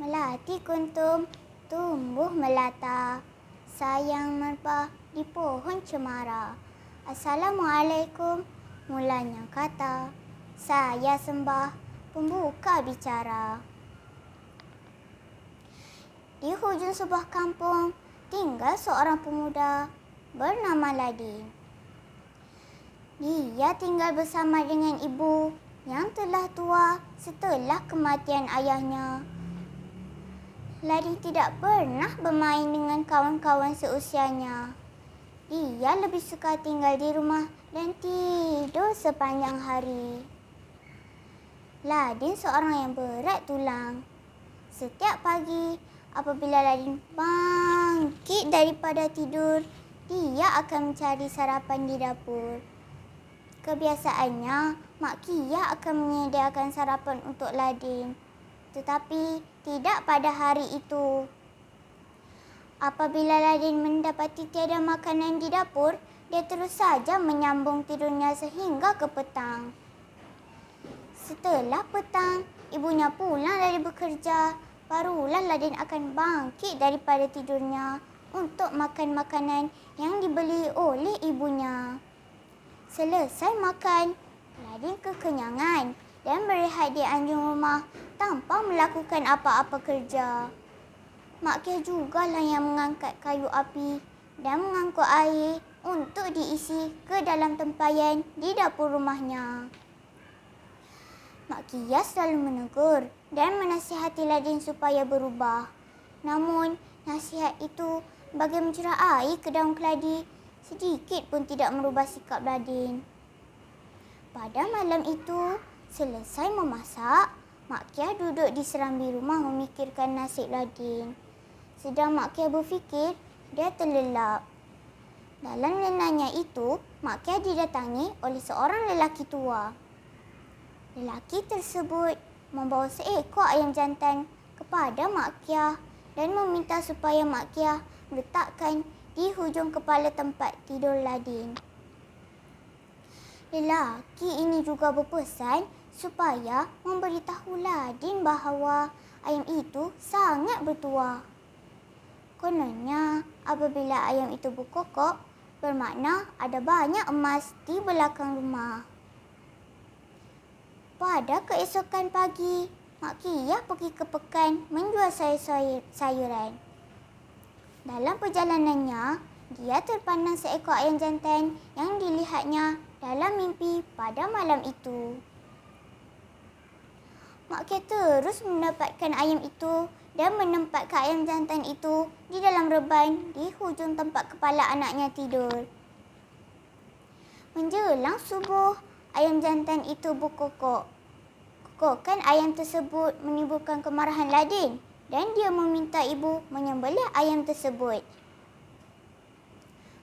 Melati kuntum tumbuh melata, sayang merbah di pohon cemara. Assalamualaikum, mulanya kata, saya sembah pembuka bicara. Di hujung sebuah kampung tinggal seorang pemuda bernama Ladin. Dia tinggal bersama dengan ibu yang telah tua setelah kematian ayahnya. Ladin tidak pernah bermain dengan kawan-kawan seusianya. Dia lebih suka tinggal di rumah dan tidur sepanjang hari. Ladin seorang yang berat tulang. Setiap pagi apabila Ladin bangkit daripada tidur, dia akan mencari sarapan di dapur. Kebiasaannya, Mak Kia akan menyediakan sarapan untuk Ladin. Tetapi tidak pada hari itu. Apabila Ladin mendapati tiada makanan di dapur, dia terus saja menyambung tidurnya sehingga ke petang. Setelah petang, ibunya pulang dari bekerja, barulah Ladin akan bangkit daripada tidurnya untuk makan makanan yang dibeli oleh ibunya. Selesai makan, Ladin kekenyangan dan berehat di anjung rumah tanpa melakukan apa-apa kerja. Mak Kia jugalah yang mengangkat kayu api dan mengangkut air untuk diisi ke dalam tempayan di dapur rumahnya. Mak Kia selalu menegur dan menasihati Ladin supaya berubah. Namun, nasihat itu bagai mencurah air ke daun keladi, sedikit pun tidak merubah sikap Ladin. Pada malam itu, selesai memasak, Mak Kia duduk di serambi rumah memikirkan nasib Ladin. Sedang Mak Kia berfikir, dia terlelap. Dalam lenanya itu, Mak Kia didatangi oleh seorang lelaki tua. Lelaki tersebut membawa seekor ayam jantan kepada Mak Kia dan meminta supaya Mak Kia meletakkan di hujung kepala tempat tidur Ladin. Lelaki ini juga berpesan supaya memberitahu Ladin bahawa ayam itu sangat bertuah. Kononnya, apabila ayam itu berkokok, bermakna ada banyak emas di belakang rumah. Pada keesokan pagi, Mak Kia pergi ke pekan menjual sayur-sayuran. Dalam perjalanannya, dia terpandang seekor ayam jantan yang dilihatnya dalam mimpi pada malam itu. Mak Kia terus mendapatkan ayam itu dan menempatkan ayam jantan itu di dalam reban di hujung tempat kepala anaknya tidur. Menjelang subuh, ayam jantan itu berkokok. Kokokan ayam tersebut menimbulkan kemarahan Ladin dan dia meminta ibu menyembelih ayam tersebut.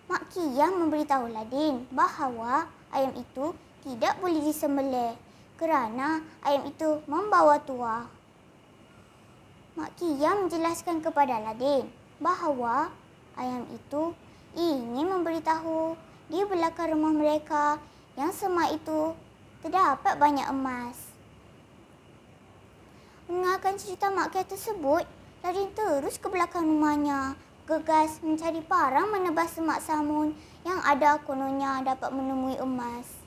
Mak Kia memberitahu Ladin bahawa ayam itu tidak boleh disembelih kerana ayam itu membawa tuah. Mak Kia menjelaskan kepada Ladin bahawa ayam itu ingin memberitahu di belakang rumah mereka yang semak itu terdapat banyak emas. Mendengarkan cerita Mak Kia tersebut, Ladin terus ke belakang rumahnya, gegas mencari parang menebas semak samun yang ada kononnya dapat menemui emas.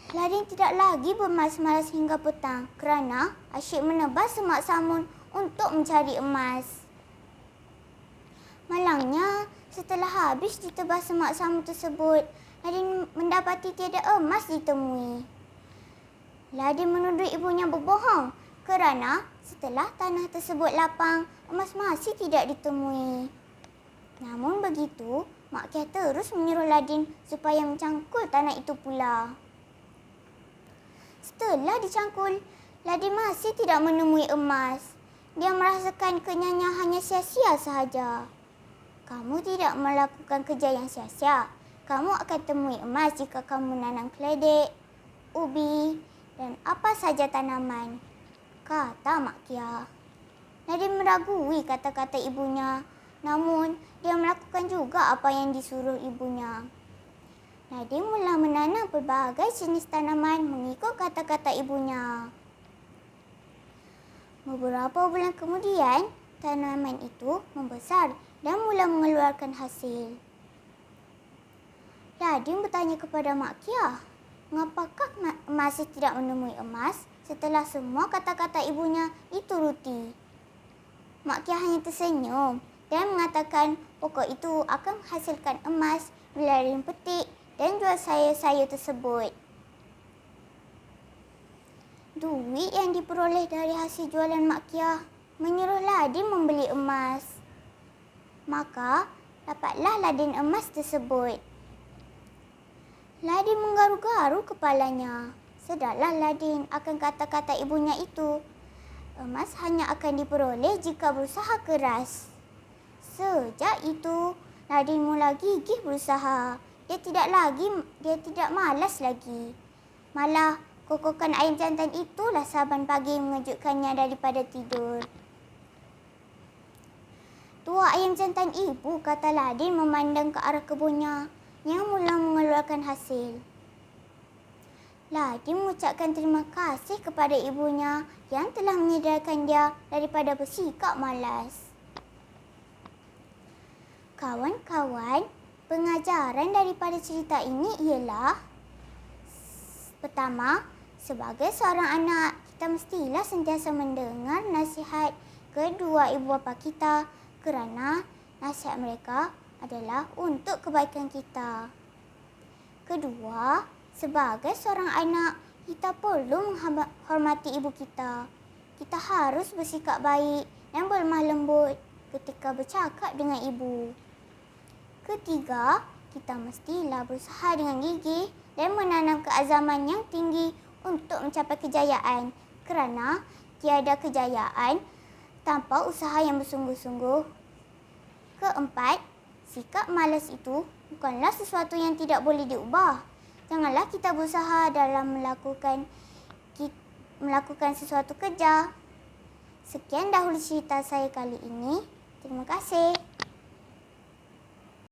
Ladin tidak lagi bermalas-malas hingga petang kerana asyik menebas semak samun untuk mencari emas. Malangnya, setelah habis ditebas semak samun tersebut, Ladin mendapati tiada emas ditemui. Ladin menuduh ibunya berbohong kerana setelah tanah tersebut lapang, emas masih tidak ditemui. Namun begitu, Mak Kia terus menyuruh Ladin supaya mencangkul tanah itu pula. Setelah dicangkul, Ladin masih tidak menemui emas. Dia merasakan kenyanya hanya sia-sia sahaja. Kamu tidak melakukan kerja yang sia-sia. Kamu akan temui emas jika kamu menanam keledek, ubi dan apa saja tanaman, kata Mak Kia. Ladin meragui kata-kata ibunya, namun dia melakukan juga apa yang disuruh ibunya. Ladin mula menanam pelbagai jenis tanaman mengikut kata-kata ibunya. Beberapa bulan kemudian, tanaman itu membesar dan mula mengeluarkan hasil. Ladin bertanya kepada Mak Kia, "Mengapakah masih tidak menemui emas setelah semua kata-kata ibunya dituruti?" Mak Kia hanya tersenyum dan mengatakan pokok itu akan menghasilkan emas bila Ladin petik dan jual sayur-sayur tersebut. Duit yang diperoleh dari hasil jualan Mak Kia menyuruh Ladin membeli emas. Maka, dapatlah Ladin emas tersebut. Ladin menggaru-garu kepalanya. Sedarlah Ladin akan kata-kata ibunya itu. Emas hanya akan diperoleh jika berusaha keras. Sejak itu, Ladin mula gigih berusaha. Dia tidak malas lagi. Malah, kokokan ayam jantan itulah saban pagi mengejutkannya daripada tidur. "Tua ayam jantan ibu," kata Ladin memandang ke arah kebunnya yang mula mengeluarkan hasil. Ladin mengucapkan terima kasih kepada ibunya yang telah menyedarkan dia daripada bersikap malas. Kawan-kawan, pengajaran daripada cerita ini ialah: pertama, sebagai seorang anak, kita mestilah sentiasa mendengar nasihat kedua ibu bapa kita kerana nasihat mereka adalah untuk kebaikan kita. Kedua, sebagai seorang anak, kita perlu menghormati ibu kita. Kita harus bersikap baik dan berlemah lembut ketika bercakap dengan ibu. Ketiga, kita mestilah berusaha dengan gigih dan menanam keazaman yang tinggi untuk mencapai kejayaan kerana tiada kejayaan tanpa usaha yang bersungguh-sungguh. Keempat, sikap malas itu bukanlah sesuatu yang tidak boleh diubah. Janganlah kita berusaha dalam melakukan sesuatu kerja. Sekian dahulu cerita saya kali ini. Terima kasih.